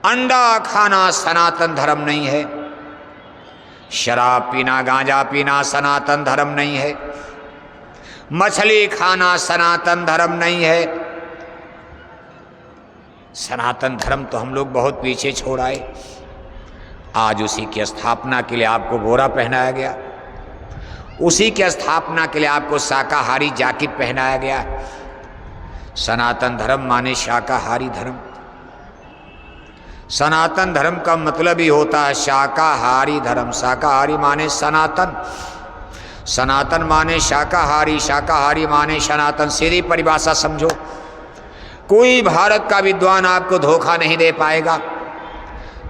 अंडा खाना सनातन धर्म नहीं है, शराब पीना गांजा पीना सनातन धर्म नहीं है, मछली खाना सनातन धर्म नहीं है। सनातन धर्म तो हम लोग बहुत पीछे छोड़ आए। आज उसी की स्थापना के लिए आपको बोरा पहनाया गया, उसी की स्थापना के लिए आपको शाकाहारी जैकेट पहनाया गया। सनातन धर्म माने शाकाहारी धर्म। सनातन धर्म का मतलब ही होता है शाकाहारी धर्म। शाकाहारी माने सनातन, सनातन माने शाकाहारी, शाकाहारी माने सनातन। सीधी परिभाषा समझो, कोई भारत का विद्वान आपको धोखा नहीं दे पाएगा।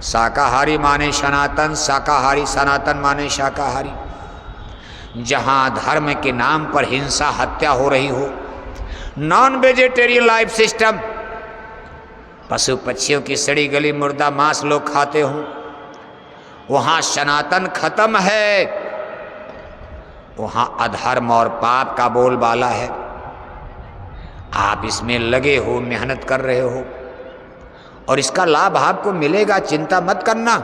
शाकाहारी माने सनातन, शाकाहारी सनातन माने शाकाहारी। जहां धर्म के नाम पर हिंसा हत्या हो रही हो, नॉन वेजिटेरियन लाइफ सिस्टम, पशु पक्षियों की सड़ी गली मुर्दा मांस लोग खाते हो, वहां सनातन खत्म है, वहां अधर्म और पाप का बोलबाला है। आप इसमें लगे हो, मेहनत कर रहे हो और इसका लाभ आपको मिलेगा, चिंता मत करना,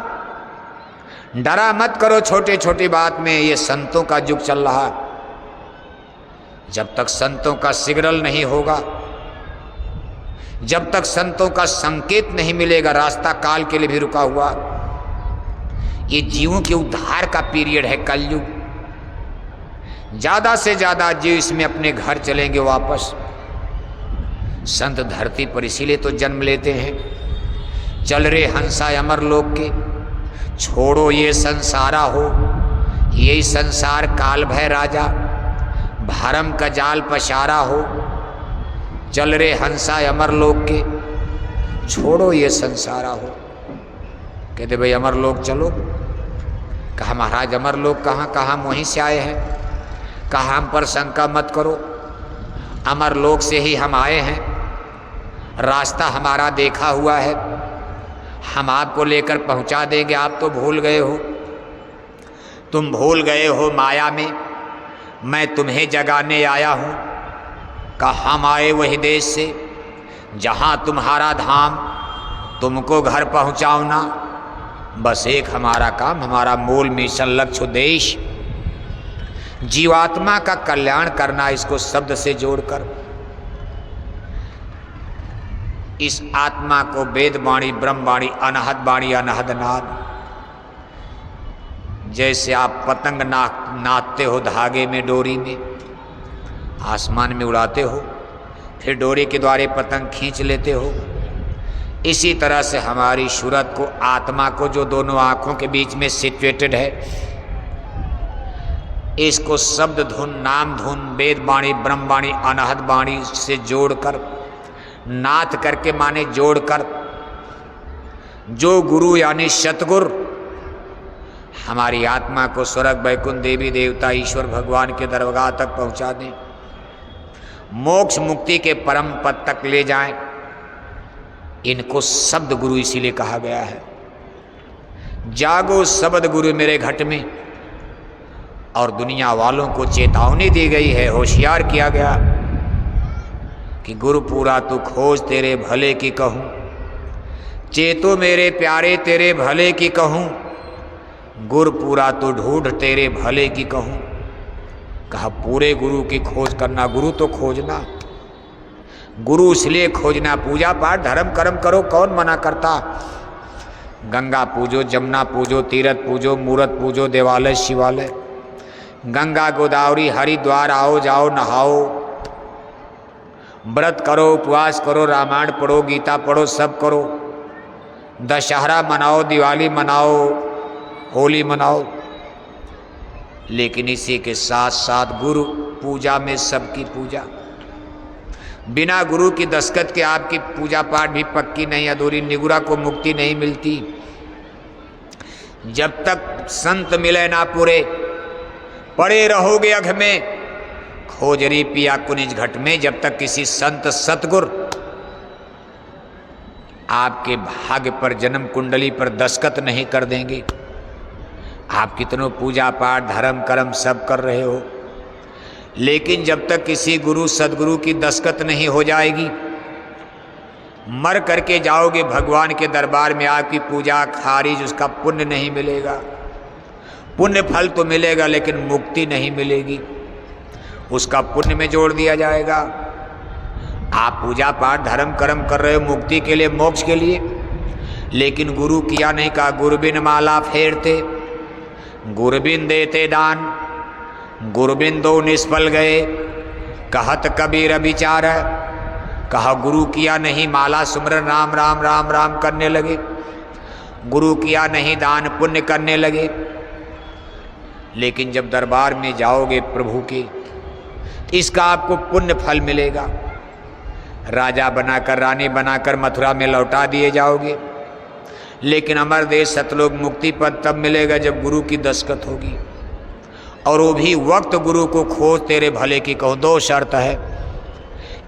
डरा मत करो छोटे छोटी बात में। ये संतों का युग चल रहा, जब तक संतों का सिग्नल नहीं होगा, जब तक संतों का संकेत नहीं मिलेगा, रास्ता काल के लिए भी रुका हुआ। ये जीवों के उद्धार का पीरियड है, कलयुग। ज्यादा से ज्यादा जीव इसमें अपने घर चलेंगे वापस। संत धरती पर इसीलिए तो जन्म लेते हैं। चल रे हंसा अमर लोक के, छोड़ो ये संसारा हो, यही संसार काल भय राजा, भरम का जाल पसारा हो। चल रे हंसा अमर लोक के, छोड़ो ये संसारा हो। कहते भाई अमर लोक चलो। कहा महाराज अमर लोक कहाँ, कहाँ हम वहीं से आए हैं। कहा हम पर शंका मत करो, अमर लोक से ही हम आए हैं, रास्ता हमारा देखा हुआ है, हम आपको लेकर पहुंचा देंगे। आप तो भूल गए हो, तुम भूल गए हो माया में, मैं तुम्हें जगाने आया हूं। कहा हम आए वही देश से जहां तुम्हारा धाम, तुमको घर पहुंचाओना। बस एक हमारा काम, हमारा मूल मिशन लक्ष्य उद्देश्य जीवात्मा का कल्याण करना। इसको शब्द से जोड़कर इस आत्मा को वेद वाणी, ब्रह्म वाणी, अनहद वाणी, अनहद नाद। जैसे आप पतंग नाचते हो धागे में, डोरी में, आसमान में उड़ाते हो, फिर डोरी के द्वारे पतंग खींच लेते हो, इसी तरह से हमारी सूरत को, आत्मा को, जो दोनों आंखों के बीच में सिचुएटेड है, इसको शब्द धुन, नाम धुन, वेद वाणी, ब्रह्म वाणी, अनहद वाणी से जोड़कर, नाथ करके माने जोड़कर, जो गुरु यानी सतगुरु हमारी आत्मा को स्वर्ग वैकुंठ, देवी देवता, ईश्वर भगवान के दरगाह तक पहुंचा दें, मोक्ष मुक्ति के परम पद तक ले जाएं, इनको शब्द गुरु इसीलिए कहा गया है। जागो शब्द गुरु मेरे घट में। और दुनिया वालों को चेतावनी दी गई है, होशियार किया गया कि गुरु पूरा तू खोज तेरे भले की कहूँ, चेतो मेरे प्यारे तेरे भले की कहूँ, गुरु पूरा तू ढूंढ तेरे भले की कहूँ। कहा पूरे गुरु की खोज करना, गुरु तो खोजना, गुरु इसलिए खोजना, पूजा पाठ धर्म कर्म करो, कौन मना करता। गंगा पूजो, जमुना पूजो, तीर्थ पूजो, मूर्त पूजो, देवालय शिवालय, गंगा गोदावरी हरिद्वार आओ जाओ नहाओ, व्रत करो, उपवास करो, रामायण पढ़ो, गीता पढ़ो, सब करो, दशहरा मनाओ, दिवाली मनाओ, होली मनाओ, लेकिन इसी के साथ साथ गुरु पूजा में सबकी पूजा। बिना गुरु की दस्तखत के आपकी पूजा पाठ भी पक्की नहीं, अधूरी। निगुरा को मुक्ति नहीं मिलती जब तक संत मिले ना पूरे। पड़े रहोगे अघ में, खोजरी पिया कुनिज घट में, जब तक किसी संत सतगुर आपके भाग्य पर, जन्म कुंडली पर दस्तखत नहीं कर देंगे। आप कितनों पूजा पाठ धर्म कर्म सब कर रहे हो, लेकिन जब तक किसी गुरु सदगुरु की दस्तखत नहीं हो जाएगी, मर करके जाओगे भगवान के दरबार में, आपकी पूजा खारिज, उसका पुण्य नहीं मिलेगा। पुण्य फल तो मिलेगा लेकिन मुक्ति नहीं मिलेगी, उसका पुण्य में जोड़ दिया जाएगा। आप पूजा पाठ धर्म कर्म कर रहे हो मुक्ति के लिए, मोक्ष के लिए, लेकिन गुरु किया नहीं। कहा गुरबिन माला फेरते, गुरबिन देते दान, गुरबिन दो निष्फल गए, कहत कबीर विचार। कहा गुरु किया नहीं, माला सुमरन राम राम राम राम करने लगे, गुरु किया नहीं, दान पुण्य करने लगे, लेकिन जब दरबार में जाओगे प्रभु के, इसका आपको पुण्य फल मिलेगा। राजा बनाकर, रानी बनाकर मथुरा में लौटा दिए जाओगे, लेकिन अमर देश सतलोक मुक्ति पद तब मिलेगा जब गुरु की दस्तखत होगी, और वो भी वक्त गुरु को खोज तेरे भले की कहो। दो शर्त है,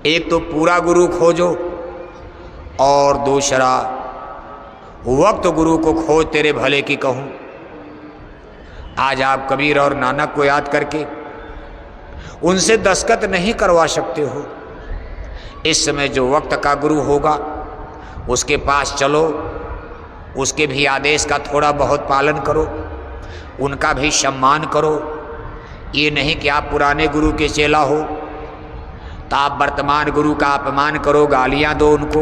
एक तो पूरा गुरु खोजो, और दूसरा वक्त गुरु को खोज तेरे भले की कहूँ। आज आप कबीर और नानक को याद करके उनसे दस्तखत नहीं करवा सकते हो। इस समय जो वक्त का गुरु होगा उसके पास चलो, उसके भी आदेश का थोड़ा बहुत पालन करो, उनका भी सम्मान करो। ये नहीं कि आप पुराने गुरु के चेला हो तो आप वर्तमान गुरु का अपमान करो, गालियां दो उनको,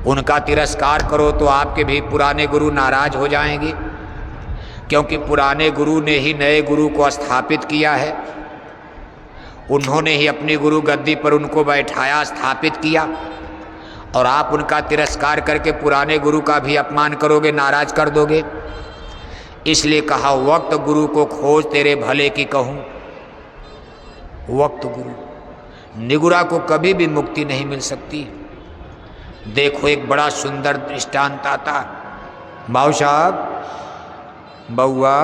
उनका तिरस्कार करो, तो आपके भी पुराने गुरु नाराज हो जाएंगे, क्योंकि पुराने गुरु ने ही नए गुरु को स्थापित किया है। उन्होंने ही अपनी गुरु गद्दी पर उनको बैठाया, स्थापित किया, और आप उनका तिरस्कार करके पुराने गुरु का भी अपमान करोगे, नाराज कर दोगे। इसलिए कहा वक्त गुरु को खोज तेरे भले की कहूँ। वक्त गुरु, निगुरा को कभी भी मुक्ति नहीं मिल सकती। देखो एक बड़ा सुंदर दृष्टांत आता। भाऊ साहब, बउआ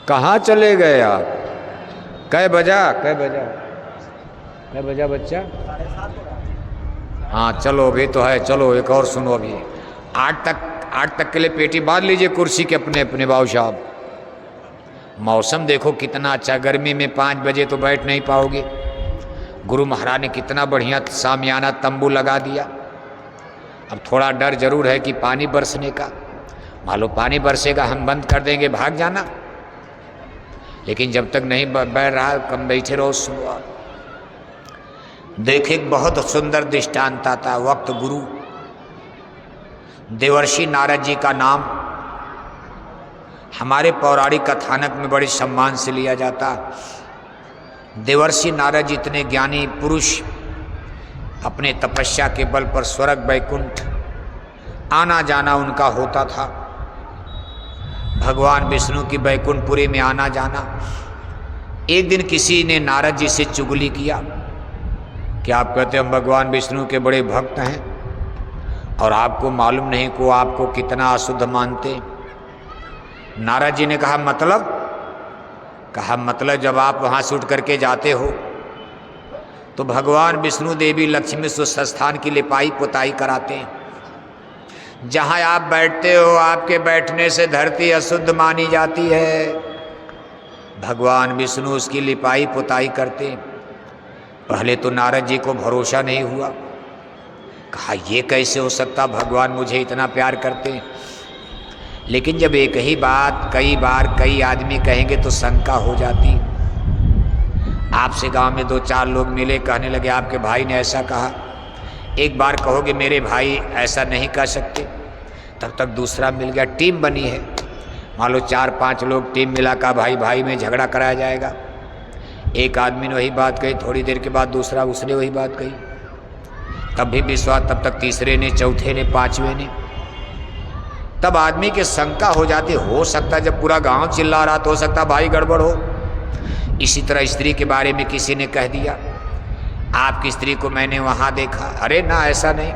कहाँ चले गए आप? कै बजा बच्चा? हाँ चलो अभी तो है, चलो एक और सुनो। अभी 8 तक के लिए पेटी बांध लीजिए कुर्सी के अपने अपने। बाबू साहब मौसम देखो कितना अच्छा, गर्मी में 5 बजे तो बैठ नहीं पाओगे। गुरु महाराज ने कितना बढ़िया सामियाना तंबू लगा दिया। अब थोड़ा डर जरूर है कि पानी बरसने का, मान लो पानी बरसेगा हम बंद कर देंगे, भाग जाना। लेकिन जब तक नहीं बैठ रहा, कम बैठे रहो, सुनो। देखे बहुत सुंदर दृष्टांत आता। वक्त गुरु, देवर्षि नारद जी का नाम हमारे पौराणिक कथानक में बड़े सम्मान से लिया जाता। देवर्षि नारद जी इतने ज्ञानी पुरुष, अपने तपस्या के बल पर स्वर्ग वैकुंठ आना जाना उनका होता था। भगवान विष्णु की वैकुंठपुरी में आना जाना। एक दिन किसी ने नारद जी से चुगली किया कि आप कहते हम भगवान विष्णु के बड़े भक्त हैं और आपको मालूम नहीं को आपको कितना अशुद्ध मानते। नारद जी ने कहा मतलब? कहा मतलब जब आप वहाँ से उठ करके जाते हो तो भगवान विष्णु देवी लक्ष्मी स्थान की लिपाई पुताई कराते हैं। जहाँ आप बैठते हो आपके बैठने से धरती अशुद्ध मानी जाती है, भगवान विष्णु उसकी लिपाई पुताई करते। पहले तो नारद जी को भरोसा नहीं हुआ। कहा ये कैसे हो सकता, भगवान मुझे इतना प्यार करते हैं। लेकिन जब एक ही बात कई बार कई आदमी कहेंगे तो शंका हो जाती। आपसे गांव में 2-4 लोग मिले, कहने लगे आपके भाई ने ऐसा कहा। एक बार कहोगे मेरे भाई ऐसा नहीं कह सकते, तब तक दूसरा मिल गया, टीम बनी है। मान लो 4-5 लोग टीम मिला का भाई भाई में झगड़ा कराया जाएगा। एक आदमी ने वही बात कही, थोड़ी देर के बाद दूसरा उसने वही बात कही, तब भी विश्वास, तब तक तीसरे ने, चौथे ने, 5वें ने। तब आदमी के शंका हो जाती, हो सकता जब पूरा गांव चिल्ला रहा तो हो सकता भाई गड़बड़ हो। इसी तरह स्त्री के बारे में किसी ने कह दिया आपकी स्त्री को मैंने वहाँ देखा, अरे ना ऐसा नहीं,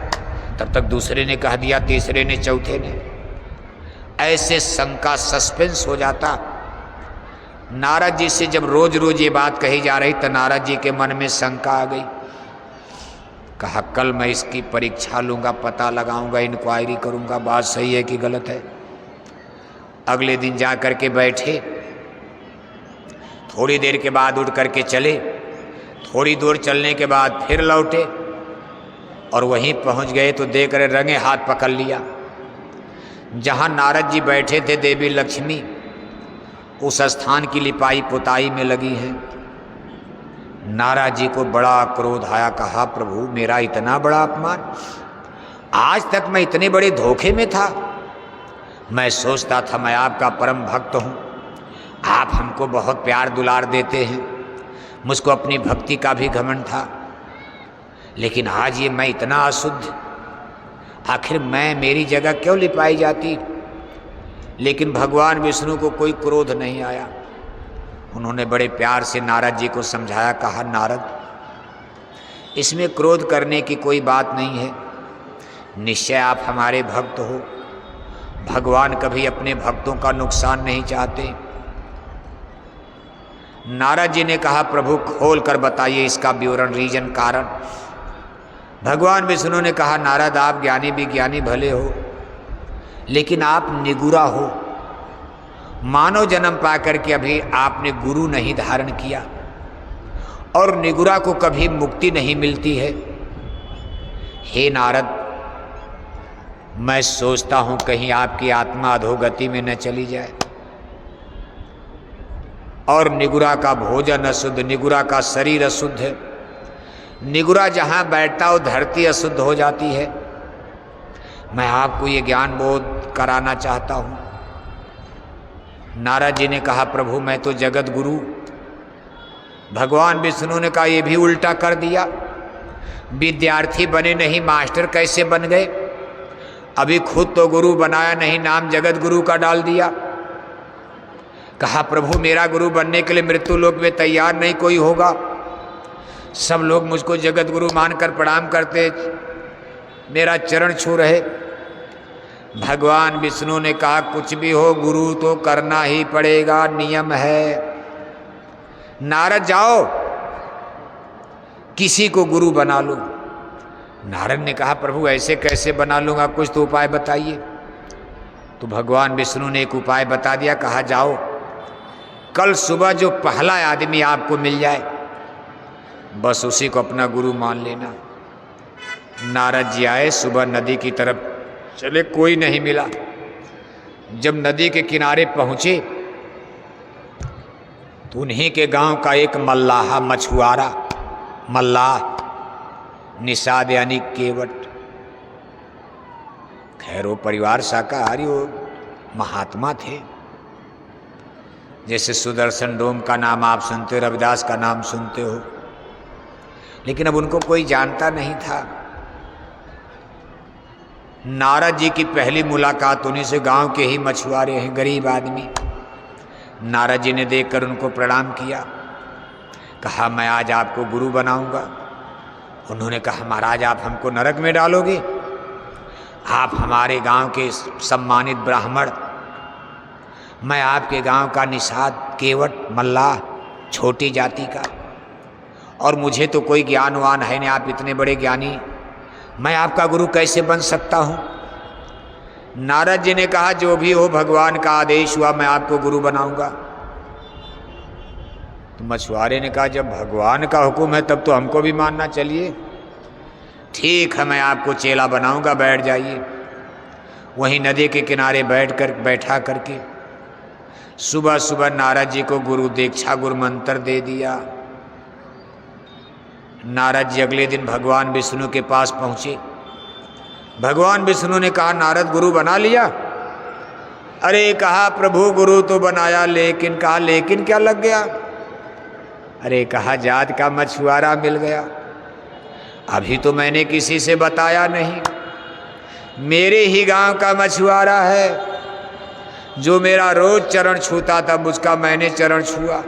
तब तक दूसरे ने कह दिया, तीसरे ने, चौथे ने। ऐसे शंका सस्पेंस हो जाता। नारद जी से जब रोज रोज ये बात कही जा रही तो नारद जी के मन में शंका आ गई। कहा कल मैं इसकी परीक्षा लूँगा, पता लगाऊंगा, इंक्वायरी करूँगा बात सही है कि गलत है। अगले दिन जा कर के बैठे, थोड़ी देर के बाद उठ करके चले, थोड़ी दूर चलने के बाद फिर लौटे, और वहीं पहुंच गए तो देख रहे रंगे हाथ पकड़ लिया। जहां नारद जी बैठे थे देवी लक्ष्मी उस स्थान की लिपाई पुताई में लगी हैं। नारद जी को बड़ा क्रोध आया, कहा प्रभु मेरा इतना बड़ा अपमान, आज तक मैं इतने बड़े धोखे में था। मैं सोचता था मैं आपका परम भक्त हूँ, आप हमको बहुत प्यार दुलार देते हैं, मुझको अपनी भक्ति का भी घमंड था, लेकिन आज ये मैं इतना अशुद्ध, आखिर मैं मेरी जगह क्यों लिपाई जाती। लेकिन भगवान विष्णु को कोई क्रोध नहीं आया। उन्होंने बड़े प्यार से नारद जी को समझाया, कहा नारद इसमें क्रोध करने की कोई बात नहीं है, निश्चय आप हमारे भक्त हो, भगवान कभी अपने भक्तों का नुकसान नहीं चाहते। नारद जी ने कहा प्रभु खोल कर बताइए इसका विवरण, रीजन, कारण। भगवान विष्णु ने कहा नारद आप ज्ञानी विज्ञानी भले हो, लेकिन आप निगुरा हो, मानव जन्म पाकर के अभी आपने गुरु नहीं धारण किया, और निगुरा को कभी मुक्ति नहीं मिलती है। हे नारद मैं सोचता हूं कहीं आपकी आत्मा अधोगति में न चली जाए, और निगुरा का भोजन अशुद्ध, निगुरा का शरीर अशुद्ध है, निगुरा जहां बैठता हो धरती अशुद्ध हो जाती है। मैं आपको ये ज्ञान बोध कराना चाहता हूं। नारद जी ने कहा प्रभु मैं तो जगत गुरु। भगवान विष्णु ने कहा ये भी उल्टा कर दिया, विद्यार्थी बने नहीं मास्टर कैसे बन गए, अभी खुद तो गुरु बनाया नहीं, नाम जगत गुरु का डाल दिया। कहा प्रभु मेरा गुरु बनने के लिए मृत्यु लोक में तैयार नहीं कोई होगा, सब लोग मुझको जगत गुरु मानकर प्रणाम करते, मेरा चरण छू रहे। भगवान विष्णु ने कहा कुछ भी हो गुरु तो करना ही पड़ेगा, नियम है। नारद जाओ किसी को गुरु बना लो। नारद ने कहा प्रभु ऐसे कैसे बना लूँगा, कुछ तो उपाय बताइए। तो भगवान विष्णु ने एक उपाय बता दिया, कहा जाओ कल सुबह जो पहला आदमी आपको मिल जाए बस उसी को अपना गुरु मान लेना। नारद जी आए, सुबह नदी की तरफ चले, कोई नहीं मिला। जब नदी के किनारे पहुंचे तो उन्हीं के गांव का एक मल्लाहा, मछुआरा, मल्लाह, निषाद यानी केवट, खैर वो परिवार शाकाहारी, वो महात्मा थे। जैसे सुदर्शन डोम का नाम आप सुनते हो, रविदास का नाम सुनते हो, लेकिन अब उनको कोई जानता नहीं था। नारद जी की पहली मुलाकात उन्हीं से, गांव के ही मछुआरे हैं, गरीब आदमी। नारद जी ने देखकर उनको प्रणाम किया, कहा मैं आज आपको गुरु बनाऊंगा। उन्होंने कहा महाराज आप हमको नरक में डालोगे, आप हमारे गांव के सम्मानित ब्राह्मण, मैं आपके गांव का निषाद केवट मल्लाह, छोटी जाति का, और मुझे तो कोई ज्ञानवान है नहीं, आप इतने बड़े ज्ञानी, मैं आपका गुरु कैसे बन सकता हूँ। नारद जी ने कहा जो भी हो भगवान का आदेश हुआ मैं आपको गुरु बनाऊंगा। तो मछुआरे ने कहा जब भगवान का हुक्म है तब तो हमको भी मानना, चलिए ठीक है मैं आपको चेला बनाऊंगा, बैठ जाइए। वहीं नदी के किनारे बैठा करके सुबह सुबह नारद जी को गुरु दीक्षा, गुरु मंत्र दे दिया। नारद जी अगले दिन भगवान विष्णु के पास पहुँचे। भगवान विष्णु ने कहा नारद गुरु बना लिया? अरे कहा प्रभु गुरु तो बनाया, लेकिन कहा लेकिन क्या लग गया? अरे कहा जात का मछुआरा मिल गया, अभी तो मैंने किसी से बताया नहीं, मेरे ही गांव का मछुआरा है जो मेरा रोज चरण छूता था, उसका मैंने चरण छुआ।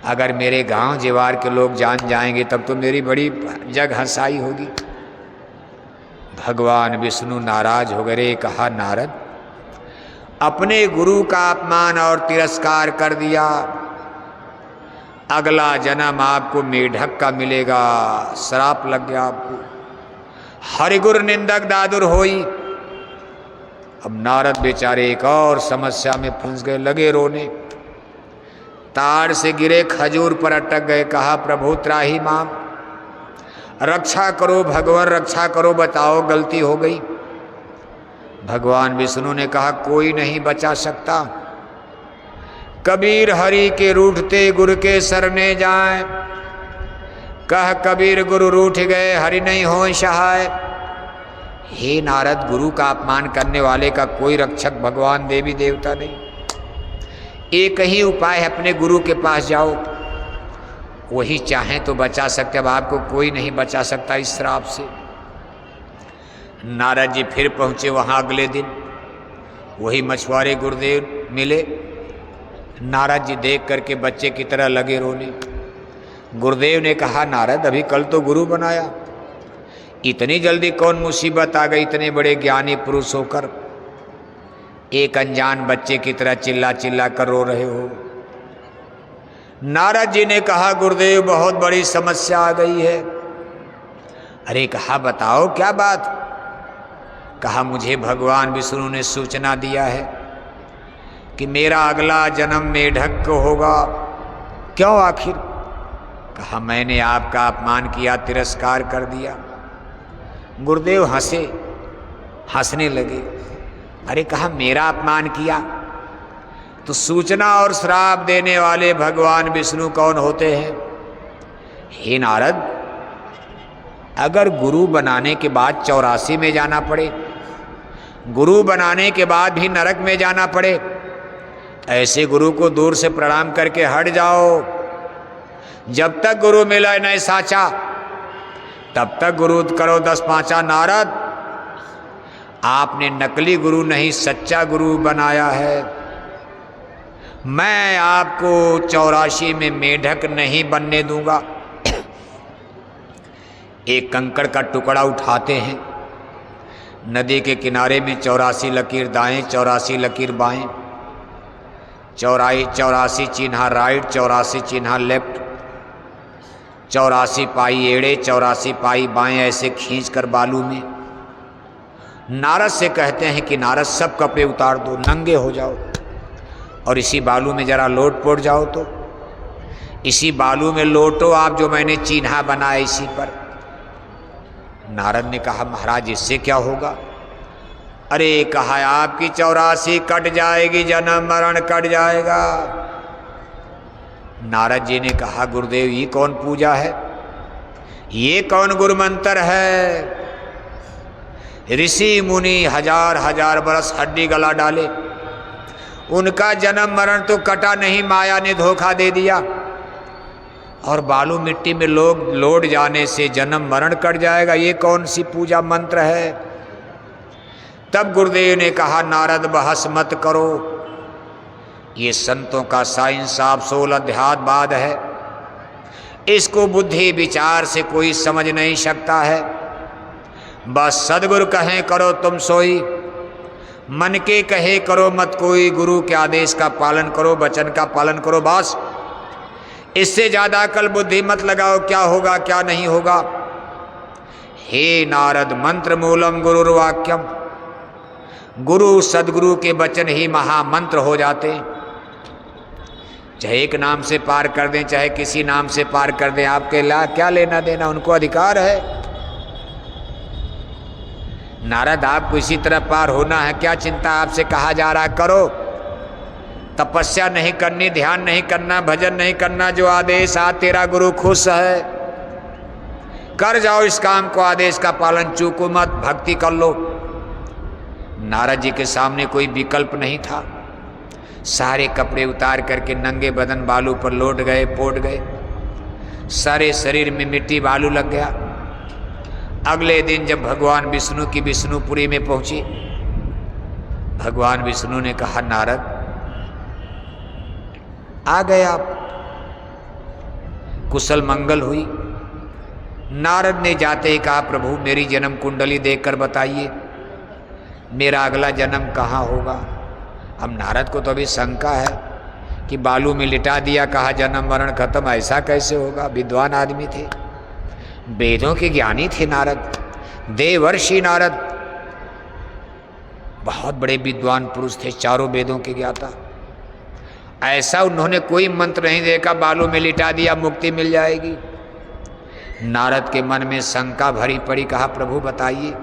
अगर मेरे गांव जीवार के लोग जान जाएंगे तब तो मेरी बड़ी जग हंसाई होगी। भगवान विष्णु नाराज हो गए। कहा नारद अपने गुरु का अपमान और तिरस्कार कर दिया, अगला जन्म आपको मेढक का मिलेगा, श्राप लग गया आपको, हरिगुर निंदक दादुर होई। अब नारद बेचारे एक और समस्या में फंस गए, लगे रोने, ताड़ से गिरे खजूर पर अटक गए। कहा प्रभु त्राही माम, रक्षा करो भगवान, रक्षा करो, बताओ गलती हो गई। भगवान विष्णु ने कहा कोई नहीं बचा सकता। कबीर हरि के रूठते गुरु के सरने जाए, कह कबीर गुरु रूठ गए हरि नहीं हो सहाय। हे नारद, गुरु का अपमान करने वाले का कोई रक्षक भगवान देवी देवता नहीं। एक ही उपाय है, अपने गुरु के पास जाओ, वही चाहें तो बचा सकते। अब आपको कोई नहीं बचा सकता इस श्राप से। नारद जी फिर पहुंचे वहां अगले दिन, वही मछुआरे गुरुदेव मिले। नारद जी देख करके बच्चे की तरह लगे रोने। गुरुदेव ने कहा नारद, अभी कल तो गुरु बनाया, इतनी जल्दी कौन मुसीबत आ गई, इतने बड़े ज्ञानी पुरुष होकर एक अनजान बच्चे की तरह चिल्ला चिल्ला कर रो रहे हो। नारद जी ने कहा गुरुदेव बहुत बड़ी समस्या आ गई है। अरे कहा बताओ क्या बात। कहा मुझे भगवान विष्णु ने सूचना दिया है कि मेरा अगला जन्म मेढक को होगा। क्यों आखिर। कहा मैंने आपका अपमान किया, तिरस्कार कर दिया। गुरुदेव हंसे, हंसने लगे। अरे कहा मेरा अपमान किया तो सूचना और श्राप देने वाले भगवान विष्णु कौन होते हैं। हे नारद, अगर गुरु बनाने के बाद 84 में जाना पड़े, गुरु बनाने के बाद भी नरक में जाना पड़े, ऐसे गुरु को दूर से प्रणाम करके हट जाओ। जब तक गुरु मिला नहीं साचा, तब तक गुरु करो 10 पांचा। नारद, आपने नकली गुरु नहीं सच्चा गुरु बनाया है। मैं आपको 84 में मेढक नहीं बनने दूंगा। एक कंकड़ का टुकड़ा उठाते हैं, नदी के किनारे में 84 लकीर दाएं, 84 लकीर बाएं, 84 चिन्हा राइट, 84 चिन्हा लेफ्ट, 84 पाई एड़े, 84 पाई बाएं, ऐसे खींच कर बालू में नारद से कहते हैं कि नारद सब कपड़े उतार दो, नंगे हो जाओ और इसी बालू में जरा लोट पोट जाओ। तो इसी बालू में लोटो आप, जो मैंने चिन्हा बनाया इसी पर। नारद ने कहा महाराज इससे क्या होगा। अरे कहा आपकी 84 कट जाएगी, जन्म मरण कट जाएगा। नारद जी ने कहा गुरुदेव ये कौन पूजा है, ये कौन गुरु मंत्र है। ऋषि मुनि हजार हजार बरस हड्डी गला डाले, उनका जन्म मरण तो कटा नहीं, माया ने धोखा दे दिया। और बालू मिट्टी में लोग लौट जाने से जन्म मरण कट जाएगा, ये कौन सी पूजा मंत्र है। तब गुरुदेव ने कहा नारद बहस मत करो, ये संतों का साइंस आप 16 अध्यात्मवाद है, इसको बुद्धि विचार से कोई समझ नहीं सकता है। बस सदगुरु कहें करो तुम सोई, मन के कहे करो मत कोई, गुरु के आदेश का पालन करो, वचन का पालन करो, बस इससे ज्यादा अकल बुद्धि मत लगाओ क्या होगा क्या नहीं होगा। हे नारद, मंत्र मूलम गुरुर्वाक्यम, गुरु सदगुरु के वचन ही महामंत्र हो जाते। चाहे एक नाम से पार कर दें, चाहे किसी नाम से पार कर दें, आपके क्या लेना देना, उनको अधिकार है। नारद आपको इसी तरह पार होना है, क्या चिंता आपसे कहा जा रहा करो। तपस्या नहीं करनी, ध्यान नहीं करना, भजन नहीं करना, जो आदेश आ तेरा गुरु खुश है कर जाओ इस काम को, आदेश का पालन चूको मत, भक्ति कर लो। नारद जी के सामने कोई विकल्प नहीं था। सारे कपड़े उतार करके नंगे बदन बालू पर लौट गए, पोट गए, सारे शरीर में मिट्टी बालू लग गया। अगले दिन जब भगवान विष्णु की विष्णुपुरी में पहुंची, भगवान विष्णु ने कहा नारद आ गए आप, कुशल मंगल हुई। नारद ने जाते ही कहा प्रभु मेरी जन्म कुंडली देखकर बताइए मेरा अगला जन्म कहाँ होगा। अब नारद को तो अभी शंका है कि बालू में लिटा दिया, कहा जन्म मरण खत्म, ऐसा कैसे होगा। विद्वान आदमी थे, वेदों के ज्ञानी थे नारद, देवर्षि नारद, बहुत बड़े विद्वान पुरुष थे, चारों वेदों के ज्ञाता। ऐसा उन्होंने कोई मंत्र नहीं देखा बालू में लिटा दिया मुक्ति मिल जाएगी। नारद के मन में शंका भरी पड़ी। कहा प्रभु बताइए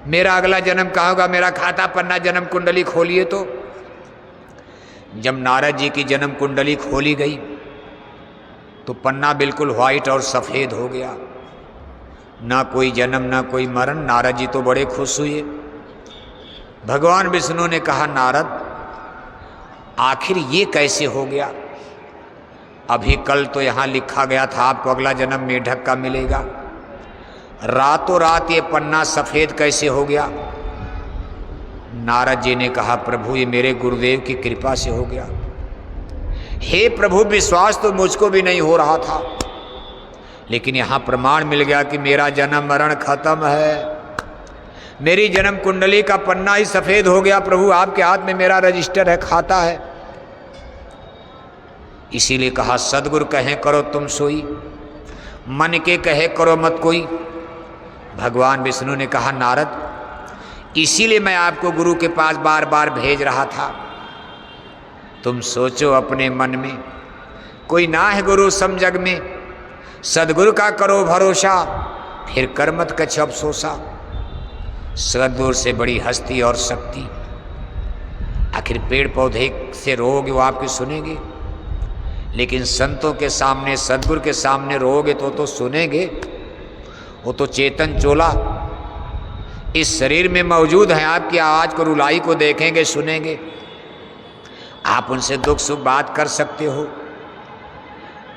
मेरा अगला जन्म कहाँ होगा, मेरा खाता पन्ना जन्म कुंडली खोलिए। तो जब नारद जी की जन्म कुंडली खोली गई तो पन्ना बिल्कुल व्हाइट और सफ़ेद हो गया, ना कोई जन्म ना कोई मरण। नारद जी तो बड़े खुश हुए। भगवान विष्णु ने कहा नारद आखिर ये कैसे हो गया, अभी कल तो यहाँ लिखा गया था आपको अगला जन्म मेढक का मिलेगा, रातों रात ये पन्ना सफ़ेद कैसे हो गया। नारद जी ने कहा प्रभु ये मेरे गुरुदेव की कृपा से हो गया। हे प्रभु विश्वास तो मुझको भी नहीं हो रहा था, लेकिन यहाँ प्रमाण मिल गया कि मेरा जन्म मरण खत्म है, मेरी जन्म कुंडली का पन्ना ही सफ़ेद हो गया। प्रभु आपके हाथ में मेरा रजिस्टर है, खाता है। इसीलिए कहा सदगुरु कहे करो तुम सोई, मन के कहे करो मत कोई। भगवान विष्णु ने कहा नारद इसीलिए मैं आपको गुरु के पास बार बार भेज रहा था। तुम सोचो अपने मन में कोई ना है गुरु सम जग में, सदगुरु का करो भरोसा, फिर कर मत कछ अफसोसा। सदगुरु से बड़ी हस्ती और शक्ति। आखिर पेड़ पौधे से रोगे वो आपकी सुनेंगे, लेकिन संतों के सामने सदगुरु के सामने रोगे तो सुनेंगे। वो तो चेतन चोला इस शरीर में मौजूद है, आपकी आवाज़ को रुलाई को देखेंगे सुनेंगे। आप उनसे दुख सुख बात कर सकते हो।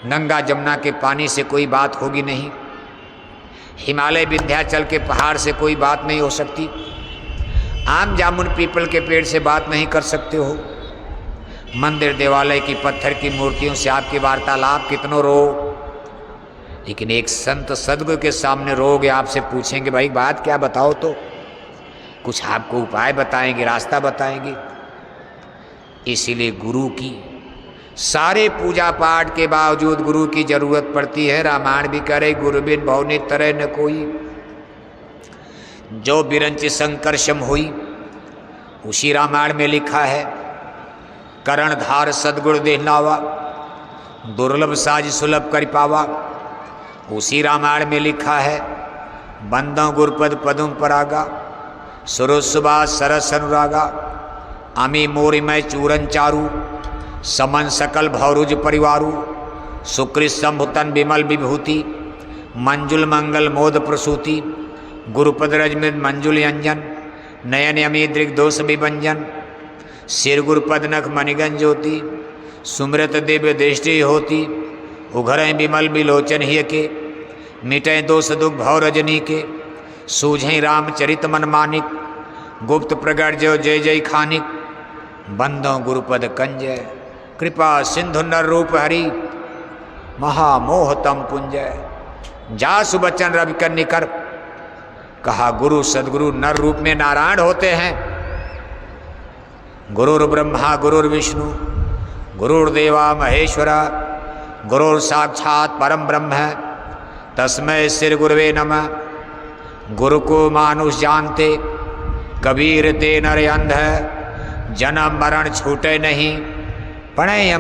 गंगा जमुना के पानी से कोई बात होगी नहीं, हिमालय विंध्याचल के पहाड़ से कोई बात नहीं हो सकती, आम जामुन पीपल के पेड़ से बात नहीं कर सकते हो। मंदिर देवालय की पत्थर की मूर्तियों से आपकी वार्तालाप कितनों रो, लेकिन एक संत सदगुरु के सामने रोगे, आपसे पूछेंगे भाई बात क्या बताओ, तो कुछ आपको उपाय बताएंगे, रास्ता बताएंगे। इसीलिए गुरु की सारे पूजा पाठ के बावजूद गुरु की जरूरत पड़ती है। रामायण भी करे गुरु बिन भवनि तरह न कोई, जो बिरंच संकर्षम हुई उसी रामायण में लिखा है। करण धार सदगुरु देहनावा, दुर्लभ साज सुलभ कर पावा, उसी रामायण में लिखा है। बंदों गुरुपद पदुम परागा, सुरसुबा सरस अनुरागा, अमी मोरि मैं चूरन चारू, समन सकल भौरुज परिवारु, सुकृत संभुतन विमल विभूति, मंजुल मंगल मोद प्रसूति, गुरुपद रजमित मंजुल अंजन, नयन अमी दृग दोष विभंजन, सिर गुरुपद नख मणिगन ज्योति, सुमृत दिव्य दृष्टि होती, उघरें विमल विलोचन हिय के, मिटें दोष दुख भव रजनी के, सूझें रामचरित मन मानिक, गुप्त प्रगट जो जय जय खानिक, बंदों गुरुपद कंजय, कृपा सिंधु नर रूप हरि, महामोह तम पुंजय, जासु बचन रवि कन्निकर। कहा गुरु सदगुरु नर रूप में नारायण होते हैं। गुरुर् ब्रह्मा गुरुर्विष्णु गुरुर्देवा महेश्वरा, गुरुर् साक्षात परम ब्रह्म है, तस्मै श्री गुरुवे नमः। गुरु को मानुष जानते, कबीर ते नर अंध, जन्म मरण छूटे नहीं, पढ़े